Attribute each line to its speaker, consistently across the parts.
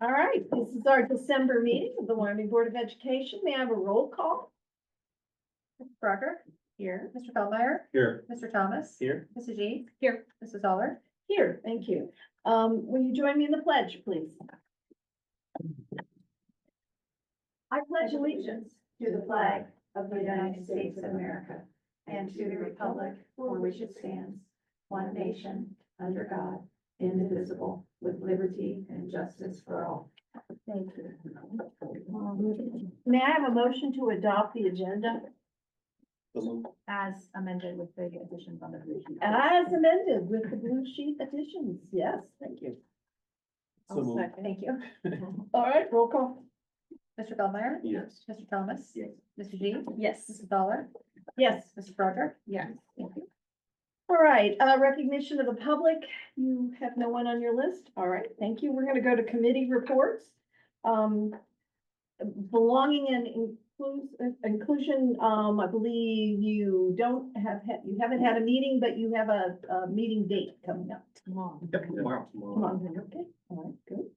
Speaker 1: All right, this is our December meeting of the Wyoming Board of Education. May I have a roll call?
Speaker 2: Mr. Broderick? Here. Mr. Feldmeyer?
Speaker 3: Here.
Speaker 2: Mr. Thomas?
Speaker 3: Here.
Speaker 2: Mrs. G? Here. Mrs. Aller?
Speaker 1: Here, thank you. Will you join me in the pledge, please? I pledge allegiance
Speaker 2: To the flag of the United States of America and to the republic for which it stands, one nation, under God, indivisible, with liberty and justice for all.
Speaker 1: Thank you. May I have a motion to adopt the agenda
Speaker 2: As amended with the additions on the blue sheet.
Speaker 1: as amended with the blue sheet additions? Yes, thank you.
Speaker 3: So moved.
Speaker 2: Thank you.
Speaker 1: All right, roll call.
Speaker 2: Mr. Feldmeyer?
Speaker 3: Yes.
Speaker 2: Mr. Thomas?
Speaker 3: Yes.
Speaker 2: Mrs. G?
Speaker 1: Yes.
Speaker 2: Mrs. Aller?
Speaker 1: Yes.
Speaker 2: Mr. Broderick?
Speaker 1: Yes.
Speaker 2: Thank you.
Speaker 1: All right, recognition of the public. You have no one on your list? All right, thank you. We're gonna go to committee reports. Belonging and inclusion, I believe you you haven't had a meeting, but you have a meeting date coming up.
Speaker 3: Yep, tomorrow.
Speaker 1: Come on, okay, all right, good.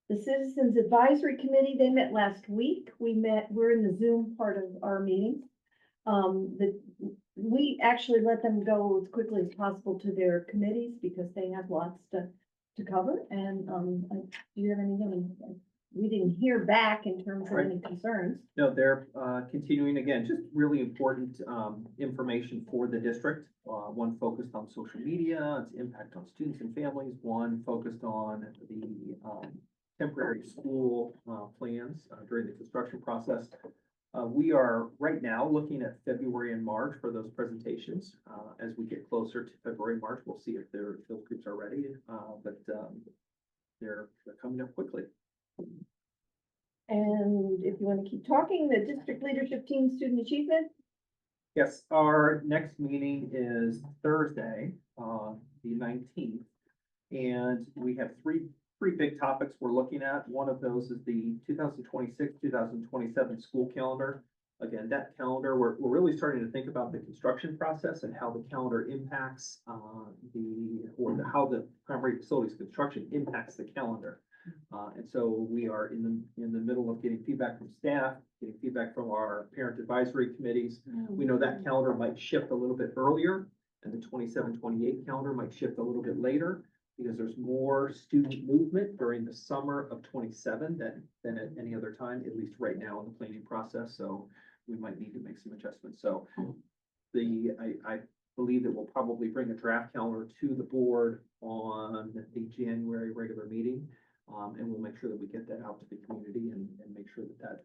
Speaker 1: The Citizens Advisory Committee, they met last week. We're in the Zoom part of our meeting. We actually let them go as quickly as possible to their committees because they have lots to cover. And, do you have anything? We didn't hear back in terms of any concerns.
Speaker 3: No, they're continuing, again, just really important information for the district. One focused on social media, its impact on students and families. One focused on the temporary school plans during the construction process. We are right now looking at February and March for those presentations. As we get closer to February, March, we'll see if those groups are ready, but they're coming up quickly.
Speaker 1: And if you want to keep talking, the district leadership team student achievement.
Speaker 3: Yes, our next meeting is Thursday, the 19th. And we have three big topics we're looking at. One of those is the 2026, 2027 school calendar. Again, that calendar, we're really starting to think about the construction process and how the calendar impacts how the primary facilities construction impacts the calendar. And so we are in the middle of getting feedback from staff, getting feedback from our parent advisory committees. We know that calendar might shift a little bit earlier, and the 27-28 calendar might shift a little bit later because there's more student movement during the summer of 27 than at any other time, at least right now in the planning process. So we might need to make some adjustments. So I believe that we'll probably bring a draft calendar to the board on the January regular meeting. And we'll make sure that we get that out to the community and make sure that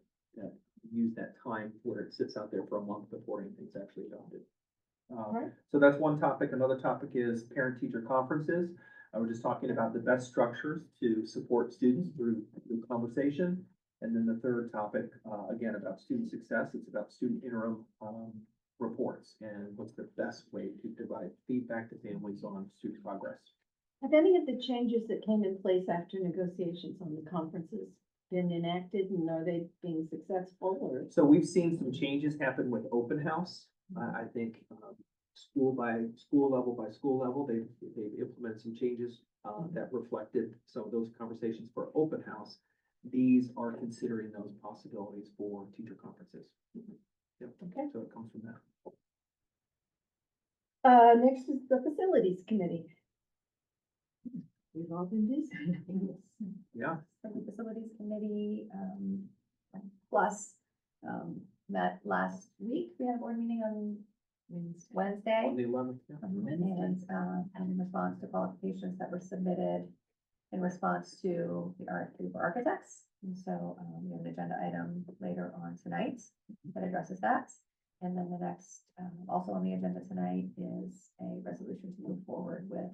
Speaker 3: use that time where it sits out there for a month before anything's actually adopted.
Speaker 1: Right.
Speaker 3: So that's one topic. Another topic is parent-teacher conferences. We're just talking about the best structures to support students through conversation. And then the third topic, again, about student success. It's about student interim reports and what's the best way to provide feedback to families on student progress.
Speaker 1: Have any of the changes that came in place after negotiations on the conferences been enacted, and are they being successful, or?
Speaker 3: So we've seen some changes happen with open house. I think school by school level, they've implemented some changes that reflected some of those conversations for open house. These are considering those possibilities for teacher conferences. Yep.
Speaker 1: Okay.
Speaker 3: So it comes from that.
Speaker 1: Next is the Facilities Committee. We've all been busy.
Speaker 3: Yeah.
Speaker 2: So the Facilities Committee, plus, met last week. We had a board meeting on Wednesday.
Speaker 3: On the 11th, yeah.
Speaker 2: And in response to qualifications that were submitted in response to the RFP for architects. And so we have an agenda item later on tonight that addresses that. And then the next, also on the agenda tonight is a resolution to move forward with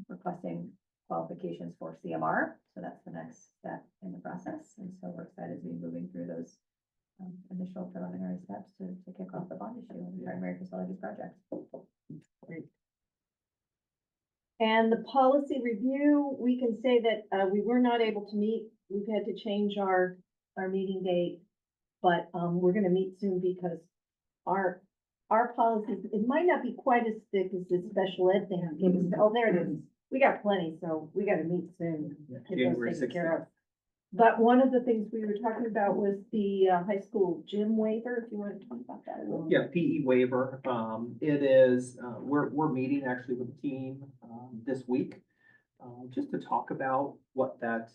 Speaker 2: requesting qualifications for CMR. So that's the next step in the process. And so we're excited to be moving through those initial preliminary steps to kick off the bond issue and the primary facilities project.
Speaker 1: Great. And the policy review, we can say that we were not able to meet. We've had to change our meeting date, but we're going to meet soon because our policies, it might not be quite as thick as the special ed thing. Oh, there it is. we got plenty, so we gotta meet soon. Get those
Speaker 3: January
Speaker 1: taken care
Speaker 3: 16th.
Speaker 1: of. But one of the things we were talking about was the high school gym waiver, if you want to talk about that a little.
Speaker 3: Yeah, PE waiver, it is, we're meeting actually with the team, this week. Just to talk about what that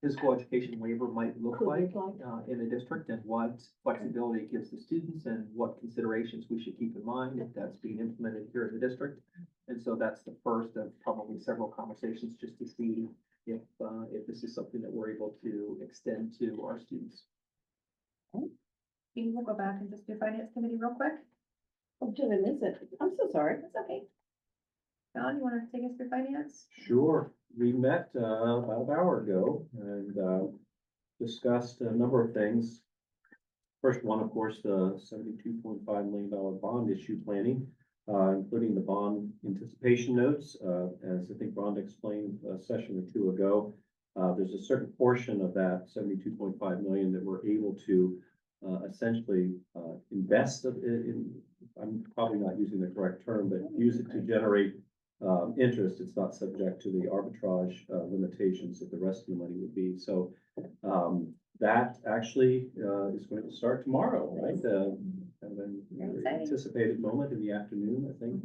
Speaker 3: physical education waiver might look
Speaker 1: Could
Speaker 3: like,
Speaker 1: look like.
Speaker 3: in a district and what flexibility it gives the students and what considerations we should keep in mind if that's being implemented here in the district. And so that's the first of probably several conversations just to see if this is something that we're able to extend to our students.
Speaker 2: We'll go back and just do finance committee real quick.
Speaker 1: Oh, did I miss it? I'm so sorry.
Speaker 2: That's okay. John, you want to take us through finance?
Speaker 4: Sure, we met about an hour ago and discussed a number of things. First one, of course, the $72.5 million bond issue planning, including the bond anticipation notes. As I think Rhonda explained a session or two ago, there's a certain portion of that $72.5 million that we're able to essentially invest in. I'm probably not using the correct term, but use it to generate interest. It's not subject to the arbitrage limitations that the rest of the money would be. So that actually is going to start tomorrow, right? Kind of an
Speaker 2: Exciting.
Speaker 4: anticipated moment in the afternoon, I think.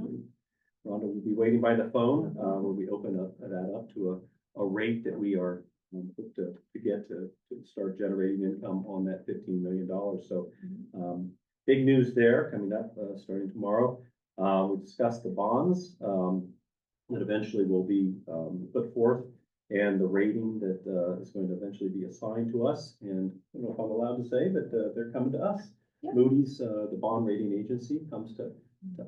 Speaker 4: Rhonda will be waiting by the phone where we open that up to a rate that we are hope to get to start generating income on that $15 million. So big news there coming up starting tomorrow. We discussed the bonds that eventually will be put forth and the rating that is going to eventually be assigned to us. And I don't know if I'm allowed to say, but they're coming to us.
Speaker 2: Yep.
Speaker 4: Moody's, the bond rating agency, comes to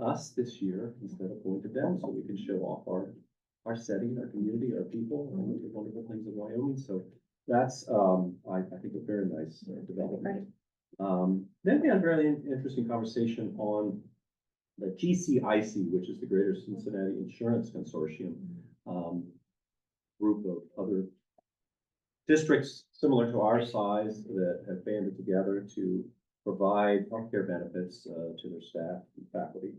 Speaker 4: us this year instead of going to them, so we can show off our setting, our community, our people, and the wonderful things of Wyoming. So that's, I think, a very nice development. Then we had a very interesting conversation on the GCIC, which is the Greater Cincinnati Insurance Consortium, group of other districts similar to our size that have banded together to provide healthcare benefits to their staff and faculty.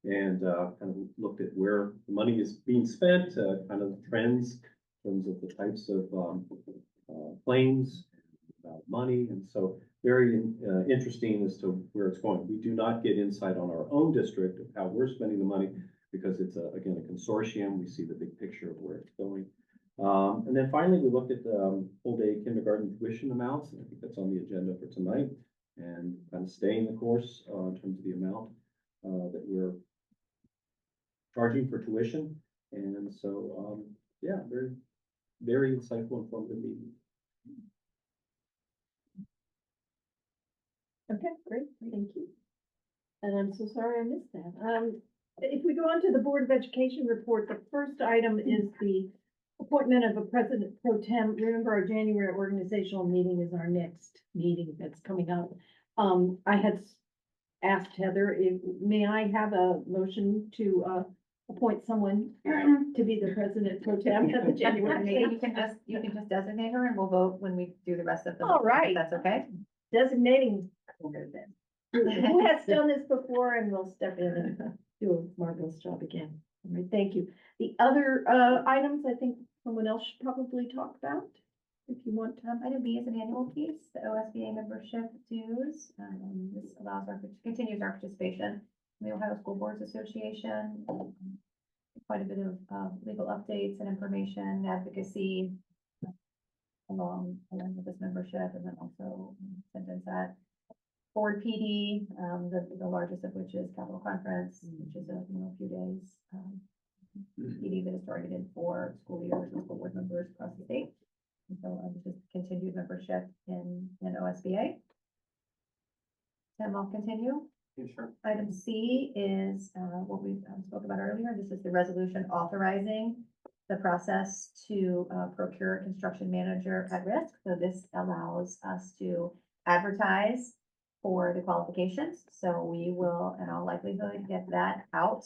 Speaker 4: And kind of looked at where the money is being spent, kind of trends in terms of the types of claims, money. And so very interesting as to where it's going. We do not get insight on our own district of how we're spending the money because it's, again, a consortium. We see the big picture of where it's going. And then finally, we looked at full-day kindergarten tuition amounts. And I think that's on the agenda for tonight. And kind of staying the course in terms of the amount that we're charging for tuition. And so, yeah, very, very insightful, informative meeting.
Speaker 1: Okay, great, thank you. And I'm so sorry I missed that. If we go on to the Board of Education report, the first item is the appointment of a president pro tem. Remember, our January organizational meeting is our next meeting that's coming up. I had asked Heather, may I have a motion to appoint someone to be the president pro tem at the January
Speaker 2: Actually,
Speaker 1: meeting?
Speaker 2: you can just designate her and we'll vote when we do the rest of them.
Speaker 1: All right.
Speaker 2: If that's okay?
Speaker 1: Designating who has done this before, and we'll step in and do a marvelous job again. All right, thank you. The other items, I think someone else should probably talk about, if you want to.
Speaker 2: Item B is an annual piece, the OSBA membership dues. This allows continues our participation in the Ohio School Boards Association. Quite a bit of legal updates and information, advocacy along with this membership, and then also attendance at Board PD, the largest of which is Capitol Conference, which is a few days. PD that is targeted for school leaders and school board members across the state. And so just continued membership in OSBA. Tim, I'll continue.
Speaker 3: Yeah, sure.
Speaker 2: Item C is what we spoke about earlier. This is the resolution authorizing the process to procure a construction manager at risk. So this allows us to advertise for the qualifications. So we will, in all likelihood, get that out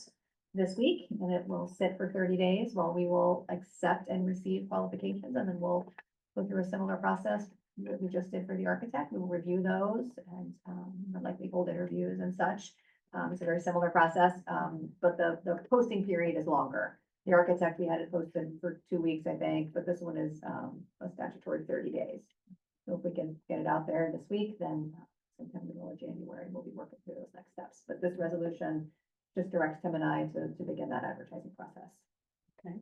Speaker 2: this week, and it will sit for 30 days while we will accept and receive qualifications, and then we'll go through a similar process that we just did for the architect. We will review those and likely hold interviews and such. It's a very similar process, but the posting period is longer. The architect, we had it posted for 2 weeks, I think, but this one is, a statutory 30 days. So if we can get it out there this week, then sometime in the middle of January, we'll be working through those next steps. But this resolution just directs Tim and I to begin that advertising process.
Speaker 1: Okay.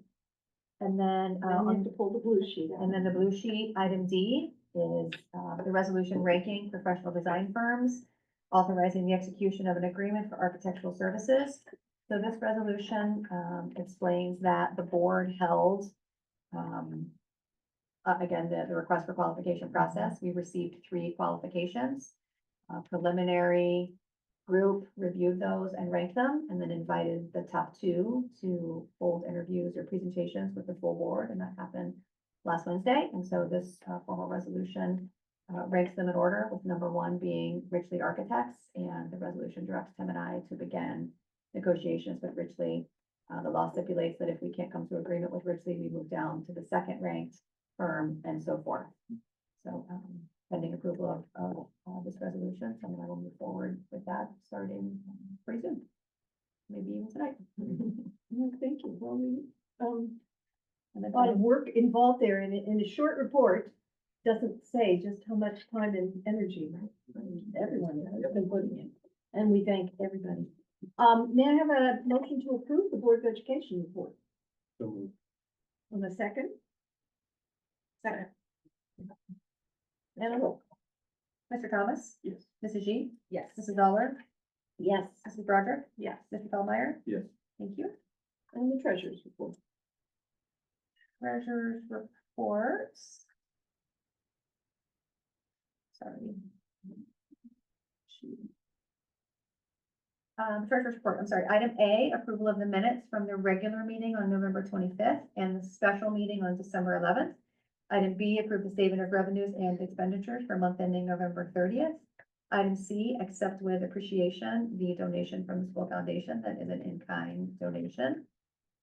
Speaker 2: And then,
Speaker 1: Then we have to pull the blue sheet out.
Speaker 2: and then the blue sheet, item D, is the resolution ranking professional design firms, authorizing the execution of an agreement for architectural services. So this resolution explains that the board held, again, the request for qualification process. We received 3 qualifications. Preliminary group reviewed those and ranked them, and then invited the top 2 to hold interviews or presentations with the full board, and that happened last Wednesday. And so this formal resolution ranks them in order, with number 1 being Richley Architects, and the resolution directs Tim and I to begin negotiations with Richley. The law stipulates that if we can't come to agreement with Richley, we move down to the second ranked firm, and so forth. So pending approval of this resolution, Tim and I will move forward with that starting pretty soon. Maybe even tonight.
Speaker 1: No, thank you. Well, we,
Speaker 2: And then
Speaker 1: a lot of work involved there, and in a short report, doesn't say just how much time and energy everyone has been putting in, and we thank everybody. May I have a motion to approve the Board of Education report?
Speaker 4: So moved.
Speaker 1: On a second? Second. And a roll.
Speaker 2: Mr. Thomas?
Speaker 4: Yes.
Speaker 2: Mrs. G?
Speaker 1: Yes.
Speaker 2: Mrs. Dollar?
Speaker 1: Yes.
Speaker 2: Mrs. Broderick?
Speaker 1: Yes.
Speaker 2: Mr. Feldmeyer?
Speaker 4: Yes.
Speaker 2: Thank you.
Speaker 1: And the treasurer's report.
Speaker 2: Treasurer's reports. Sorry. Treasurer's report, I'm sorry. Item A, approval of the minutes from the regular meeting on November 25th and the special meeting on December 11th. Item B, approve the statement of revenues and expenditures for month ending November 30th. Item C, accept with appreciation the donation from the school foundation that is an in-kind donation.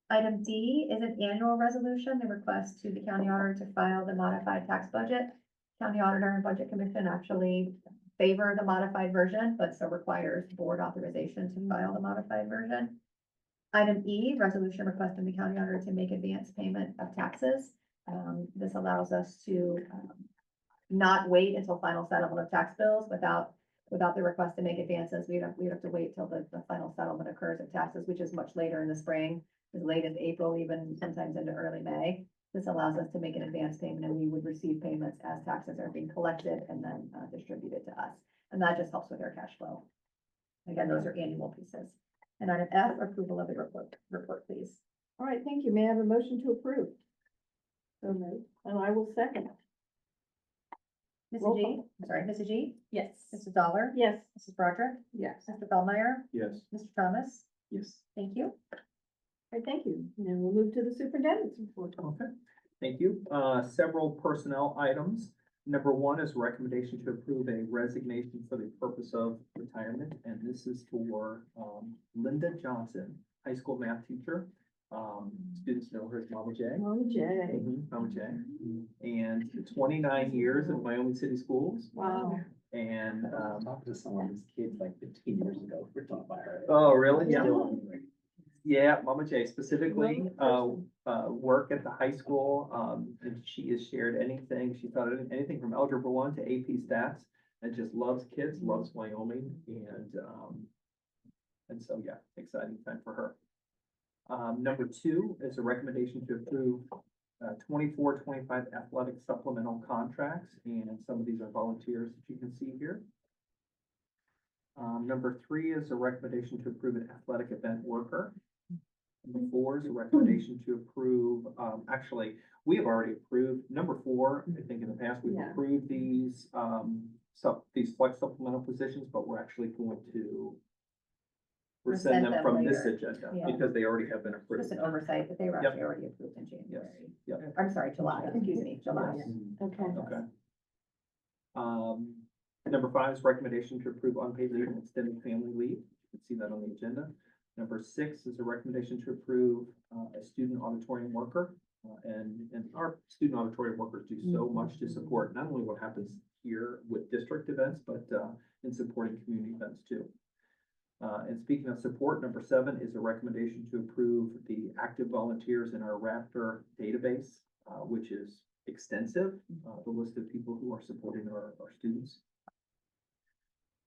Speaker 2: Item D is an annual resolution, the request to the county auditor to file the modified tax budget. County auditor and budget commission actually favor the modified version, but so requires board authorization to file the modified version. Item E, resolution requesting the county auditor to make advance payment of taxes. This allows us to not wait until final settlement of tax bills without the request to make advances. We'd have to wait till the final settlement occurs of taxes, which is much later in the spring, as late as April, even sometimes into early May. This allows us to make an advance payment, and we would receive payments as taxes are being collected and then distributed to us. And that just helps with our cash flow. Again, those are annual pieces. And item F, approval of the report, please.
Speaker 1: All right, thank you. May I have a motion to approve? So moved. And I will second. Roll
Speaker 2: Mrs. G,
Speaker 1: call.
Speaker 2: I'm sorry, Mrs. G,
Speaker 1: Yes.
Speaker 2: Mrs. Dollar,
Speaker 1: Yes.
Speaker 2: Mrs. Broderick,
Speaker 1: Yes.
Speaker 2: Mr. Feldmeyer,
Speaker 4: Yes.
Speaker 2: Mr. Thomas.
Speaker 4: Yes.
Speaker 2: Thank you.
Speaker 1: All right, thank you. Now we'll move to the superintendent's report.
Speaker 3: Okay, thank you. Several personnel items. Number 1 is recommendation to approve a resignation for the purpose of retirement, and this is for Linda Johnson, high school math teacher. Students know her as Mama J.
Speaker 1: Mama J.
Speaker 3: Mama J. And 29 years in Wyoming City Schools,
Speaker 1: Wow.
Speaker 3: and
Speaker 4: Talked to some of these kids like 15 years ago, we're taught by her.
Speaker 3: oh, really?
Speaker 1: Yeah.
Speaker 3: Yeah, Mama J specifically,
Speaker 1: Well,
Speaker 3: work at the high school, and she has shared anything, she taught anything from Algebra 1 to AP Stats, and just loves kids, loves Wyoming, and so, yeah, exciting time for her. Number 2 is a recommendation to approve 24-25 athletic supplemental contracts, and some of these are volunteers that you can see here. Number 3 is a recommendation to approve an athletic event worker. Number 4 is a recommendation to approve, actually, we have already approved, number 4, I think in the past, we've
Speaker 1: Yeah.
Speaker 3: approved these, these flex supplemental positions, but we're actually going to rescind
Speaker 2: Rescind
Speaker 3: them
Speaker 2: them
Speaker 3: from this
Speaker 2: later.
Speaker 3: agenda,
Speaker 2: Yeah.
Speaker 3: because they already have been approved.
Speaker 2: Just an oversight, but they were
Speaker 3: Yep.
Speaker 2: actually already approved in January.
Speaker 3: Yep.
Speaker 2: I'm sorry, July, excuse me, July.
Speaker 1: Okay.
Speaker 3: Okay. Number 5 is recommendation to approve unpaid leave and extended family leave. You can see that on the agenda. Number 6 is a recommendation to approve a student auditorium worker. And our student auditorium workers do so much to support not only what happens here with district events, but in supporting community events too. And speaking of support, number 7 is a recommendation to approve the active volunteers in our Raptor database, which is extensive, the list of people who are supporting our students.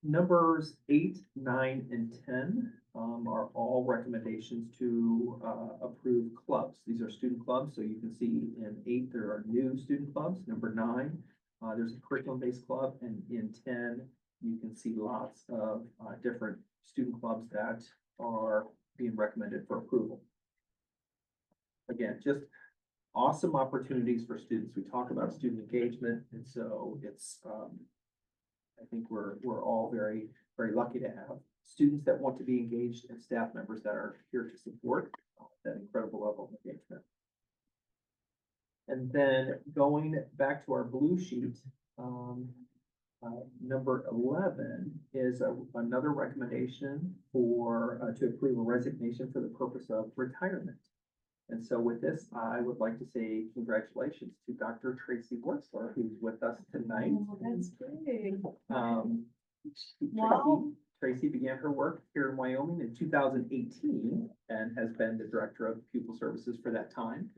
Speaker 3: Numbers 8, 9, and 10 are all recommendations to approve clubs. These are student clubs, so you can see in 8 there are new student clubs. Number 9, there's a curriculum-based club, and in 10 you can see lots of different student clubs that are being recommended for approval. Again, just awesome opportunities for students. We talk about student engagement, and so it's I think we're all very, very lucky to have students that want to be engaged and staff members that are here to support that incredible level of engagement. And then going back to our blue sheet, number 11 is another recommendation for to approve a resignation for the purpose of retirement. And so with this, I would like to say congratulations to Dr. Tracy Wurzler, who's with us tonight.
Speaker 1: Oh, that's great.
Speaker 3: Wow. Tracy began her work here in Wyoming in 2018 and has been the director of pupil services for that time.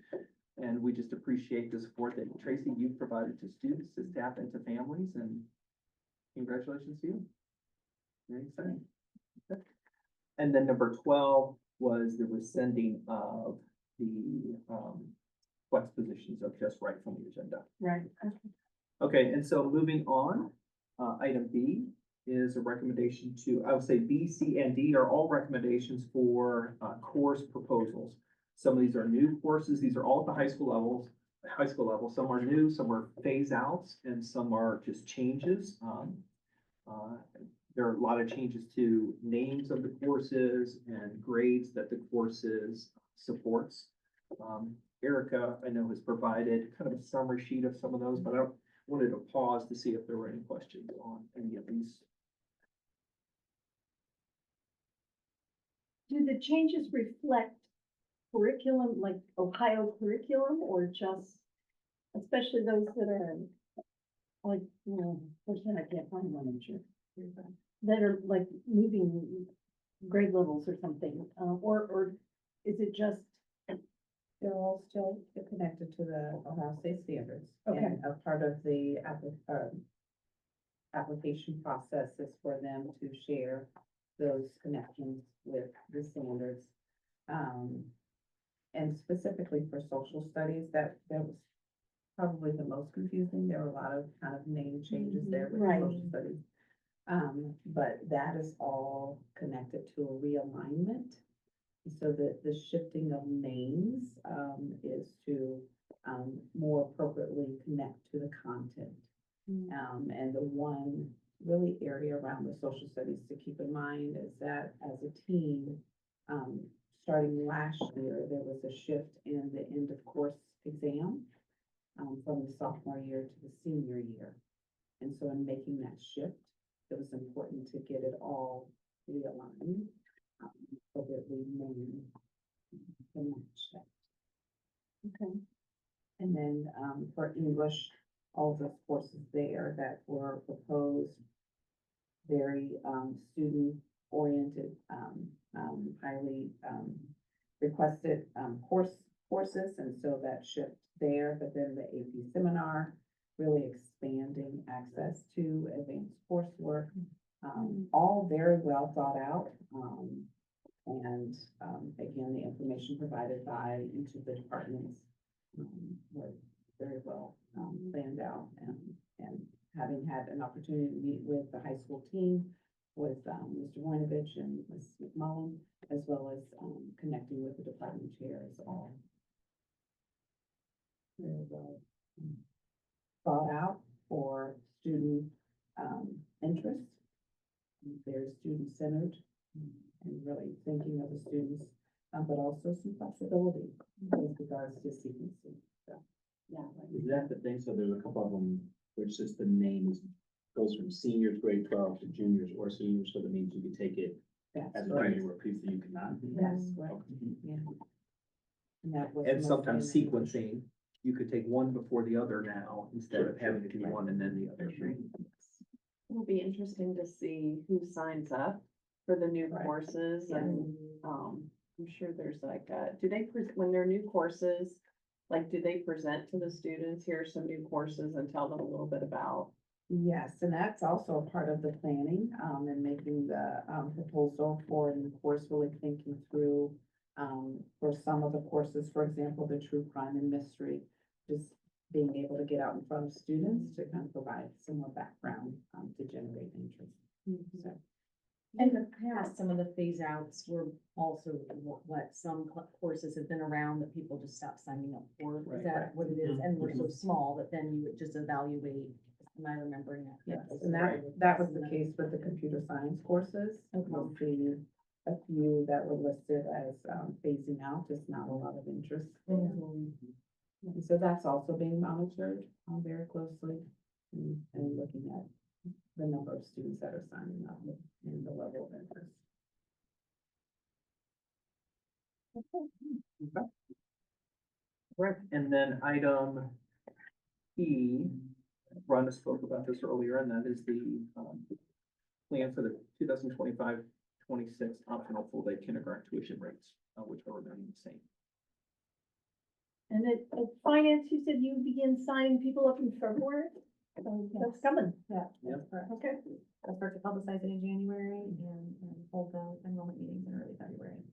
Speaker 3: And we just appreciate the support that Tracy, you've provided to students, to staff, and to families, and congratulations to you. Very exciting. Okay. And then number 12 was the rescinding of the flex positions of just right from the agenda.
Speaker 1: Right.
Speaker 3: Okay, and so moving on, item B is a recommendation to, I would say B, C, and D are all recommendations for course proposals. Some of these are new courses. These are all at the high school level. Some are new, some are phase outs, and some are just changes. There are a lot of changes to names of the courses and grades that the courses supports. Erica, I know, has provided kind of a summary sheet of some of those, but I wanted to pause to see if there were any questions on any of these.
Speaker 1: Do the changes reflect curriculum, like Ohio curriculum, or just, especially those that are like, you know, unfortunately I can't find one, I'm sure, that are like moving grade levels or something, or is it just,
Speaker 5: They're all still connected to the Ohio State standards.
Speaker 1: Okay.
Speaker 5: And a part of the application process is for them to share those connections with the standards. And specifically for social studies, that was probably the most confusing. There were a lot of kind of name changes there with
Speaker 1: Right.
Speaker 5: social studies. But that is all connected to a realignment. So the shifting of names is to more appropriately connect to the content. And the one really area around the social studies to keep in mind is that as a team, starting last year, there was a shift in the end of course exam from the sophomore year to the senior year. And so in making that shift, it was important to get it all realigned. So that we name the match that.
Speaker 1: okay,
Speaker 5: And then for English, all those courses there that were proposed, very student-oriented, highly requested courses, and so that shift there, but then the AP seminar, really expanding access to advanced coursework, all very well thought out. And again, the information provided by each of the departments were very well planned out. And having had an opportunity to meet with the high school team, with Mr. Voinovich and Ms. McMullen, as well as connecting with the department chairs, all very well thought out for student interest, very student-centered, and really thinking of the students, but also some flexibility with regards to sequencing. So, yeah.
Speaker 4: Is that the thing? So there's a couple of them, which is the name goes from seniors, grade 12 to juniors or seniors, so that means you can take it
Speaker 5: That's
Speaker 4: as a
Speaker 5: right.
Speaker 4: junior, where previously you cannot.
Speaker 5: That's right. Yeah. And that was
Speaker 3: And
Speaker 5: mostly
Speaker 3: sometimes
Speaker 5: in English.
Speaker 3: sequencing, you could take one before the other now, instead of having to do one and then the other.
Speaker 6: It'll be interesting to see who signs up for the new
Speaker 5: Right.
Speaker 6: courses
Speaker 5: Yeah.
Speaker 6: and, I'm sure there's like, do they, when they're new courses, like, do they present to the students, here are some new courses and tell them a little bit about?
Speaker 5: Yes, and that's also a part of the planning, and making the, proposal for a new course, really thinking through, for some of the courses, for example, the true crime and mystery, just being able to get out in front of students to kind of provide some more background, to generate interest. So,
Speaker 7: In the past, some of the phase outs were also what some courses have been around that people just stopped signing up for.
Speaker 3: Right,
Speaker 7: Is that
Speaker 3: right.
Speaker 7: what it is? And we're so small that then you would just evaluate. Am I remembering that?
Speaker 5: yes,
Speaker 7: correctly?
Speaker 5: and that was the case with the computer science courses. We'll see a few that were listed as, phasing out, just not a lot of interest there.
Speaker 7: Mhm.
Speaker 5: And so that's also being monitored, very closely, and looking at the number of students that are signing up and the level of interest.
Speaker 3: Right, and then item E, Rhonda spoke about this earlier, and that is the, plan for the 2025-26 optional full-day kindergarten tuition rates, which are remaining the same.
Speaker 1: And at finance, you said you begin signing people up in February? So that's coming,
Speaker 2: Yeah,
Speaker 3: Yep.
Speaker 2: that's correct.
Speaker 1: okay.
Speaker 2: I'll start to publicize it in January and hold the enrollment meetings in early February.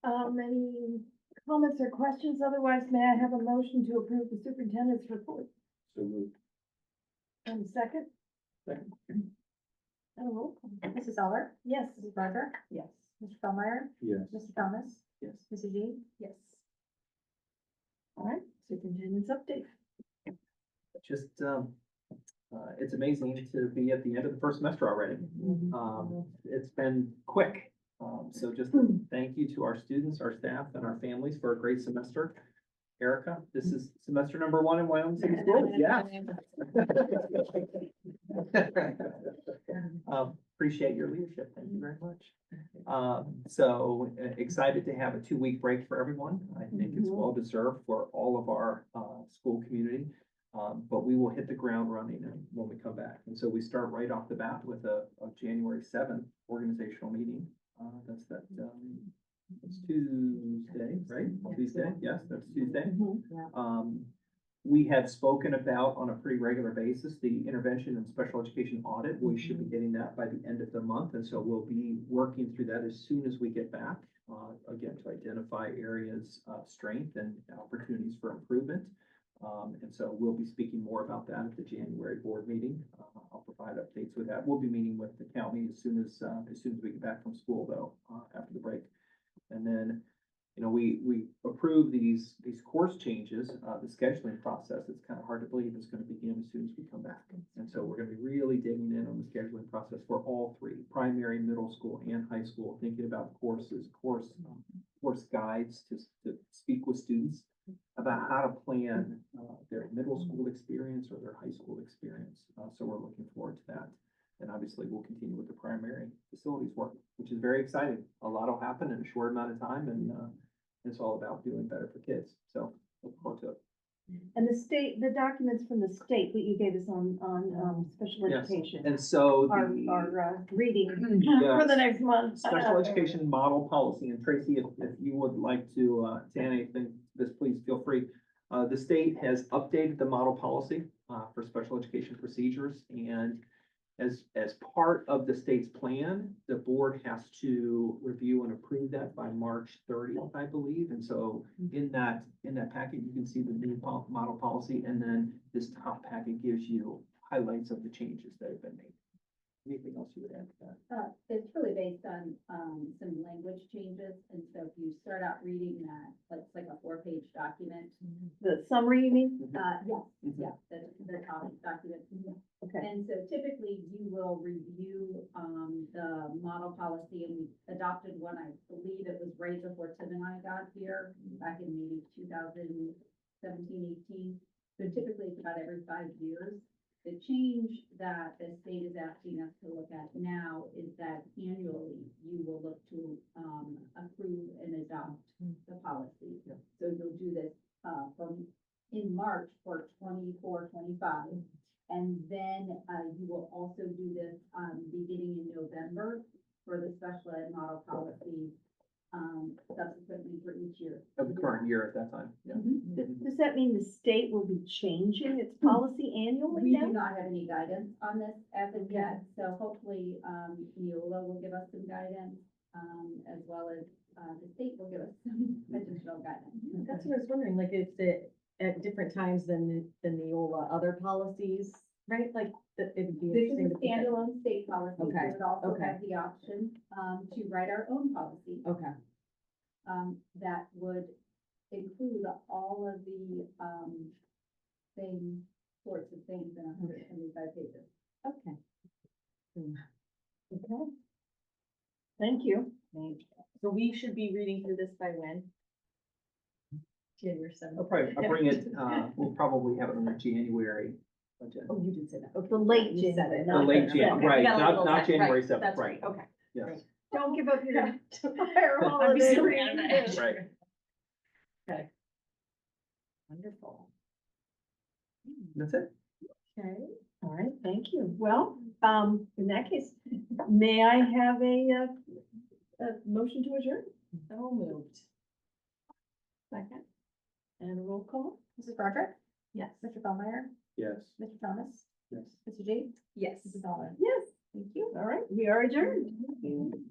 Speaker 1: Any comments or questions? Otherwise, may I have a motion to approve the superintendent's report?
Speaker 4: So moved.
Speaker 1: And a second?
Speaker 3: Second.
Speaker 1: And a roll call.
Speaker 2: Mrs. Seller?
Speaker 1: Yes.
Speaker 2: Mrs. Barker?
Speaker 6: Yes.
Speaker 2: Mr. Fellmeyer?
Speaker 4: Yes.
Speaker 2: Mr. Thomas?
Speaker 3: Yes.
Speaker 2: Mrs. G?
Speaker 1: Yes. All right, superintendent's update.
Speaker 3: Just, it's amazing to be at the end of the first semester already. It's been quick. So just thank you to our students, our staff, and our families for a great semester. Erica, this is semester number 1 in Wyoming City Schools, yeah. Appreciate your leadership, thank you very much. So excited to have a 2-week break for everyone. I think it's well deserved for all of our, school community. But we will hit the ground running when we come back. And so we start right off the bat with a January 7th organizational meeting. That's Tuesday, right? Tuesday, yes, that's Tuesday. We have spoken about on a pretty regular basis, the intervention and special education audit. We should be getting that by the end of the month. And so we'll be working through that as soon as we get back, again, to identify areas of strength and opportunities for improvement. And so we'll be speaking more about that at the January board meeting. I'll provide updates with that. We'll be meeting with the county as soon as we get back from school though, after the break. And then, you know, we approve these course changes, the scheduling process. It's kind of hard to believe it's going to begin as soon as we come back. And so we're going to be really digging in on the scheduling process for all 3, primary, middle school, and high school, thinking about courses, course guides to speak with students about how to plan their middle school experience or their high school experience. So we're looking forward to that. And obviously we'll continue with the primary facilities work, which is very exciting. A lot will happen in a short amount of time, and it's all about doing better for kids. So look forward to it.
Speaker 1: And the documents from the state that you gave us on, special
Speaker 3: Yes.
Speaker 1: education
Speaker 3: And so
Speaker 1: are, reading for the next month.
Speaker 3: special education model policy, and Tracy, if you would like to add anything to this, please feel free. The state has updated the model policy for special education procedures, and as part of the state's plan, the board has to review and approve that by March 30th, I believe. And so in that packet, you can see the new model policy, and then this top packet gives you highlights of the changes that have been made. Anything else you would add to that?
Speaker 8: It's really based on, some language changes, and so if you start out reading that, it's like a 4-page document.
Speaker 1: The summary, you mean?
Speaker 8: Yes, the top document.
Speaker 1: Okay.
Speaker 8: And so typically you will review, the model policy, and we adopted one, I believe it was right before Tim and I got here, back in maybe 2017, 18. So typically it's about every 5 years. The change that the state is asking us to look at now is that annually you will look to approve and adopt the policy.
Speaker 3: Yeah.
Speaker 8: So you'll do this from in March for 24, 25, And then, you will also do this, beginning in November for the special ed model policy, subsequently for each year.
Speaker 3: Of the current year at that time, yeah.
Speaker 1: Does that mean the state will be changing its policy annually
Speaker 8: We do
Speaker 1: now?
Speaker 8: not have any guidance on this as of yet, so hopefully, Neola will give us some guidance, as well as, the state will give us some additional guidance.
Speaker 7: That's what I was wondering, like, is it at different times than the Neola other policies, right? Like, that it would be
Speaker 8: This is
Speaker 7: interesting
Speaker 8: a
Speaker 7: to. look at.
Speaker 8: standalone state policy, so
Speaker 7: Okay,
Speaker 8: it also
Speaker 7: okay.
Speaker 8: has the option, to write our own policy,
Speaker 7: Okay,
Speaker 8: that would include all of the, same sorts of things in 175 pages.
Speaker 7: okay.
Speaker 1: Okay. Thank you.
Speaker 7: So we should be reading through this by when? January
Speaker 3: I'll
Speaker 7: 7th.
Speaker 3: probably, I'll bring it, we'll probably have it on the January agenda.
Speaker 7: Oh, you did say that. Okay.
Speaker 1: The late
Speaker 7: You said
Speaker 1: January,
Speaker 7: it.
Speaker 3: The
Speaker 1: not
Speaker 3: late
Speaker 1: the
Speaker 3: Jan,
Speaker 1: second.
Speaker 3: right,
Speaker 7: We got a
Speaker 3: not,
Speaker 7: little
Speaker 3: not
Speaker 7: time,
Speaker 3: January
Speaker 7: right,
Speaker 3: seventh,
Speaker 7: that's
Speaker 3: right,
Speaker 7: Okay.
Speaker 3: yes,
Speaker 1: Don't give up your entire
Speaker 7: I'd be
Speaker 1: holiday.
Speaker 7: so
Speaker 1: weekend.
Speaker 7: mad at you.
Speaker 3: right.
Speaker 7: Okay. Wonderful.
Speaker 3: That's it.
Speaker 1: Okay, all right, thank you. Well, in that case, may I have a motion to adjourn?
Speaker 7: So moved.
Speaker 1: Second. And a roll call?
Speaker 2: Mrs. Broderick,
Speaker 7: Yes.
Speaker 2: Mr. Bellmeyer,
Speaker 4: Yes.
Speaker 2: Mr. Thomas,
Speaker 3: Yes.
Speaker 2: Mr. G,
Speaker 7: Yes.
Speaker 2: Mrs. Dolan.
Speaker 1: Yes.
Speaker 2: Thank you.
Speaker 1: All right, we are adjourned.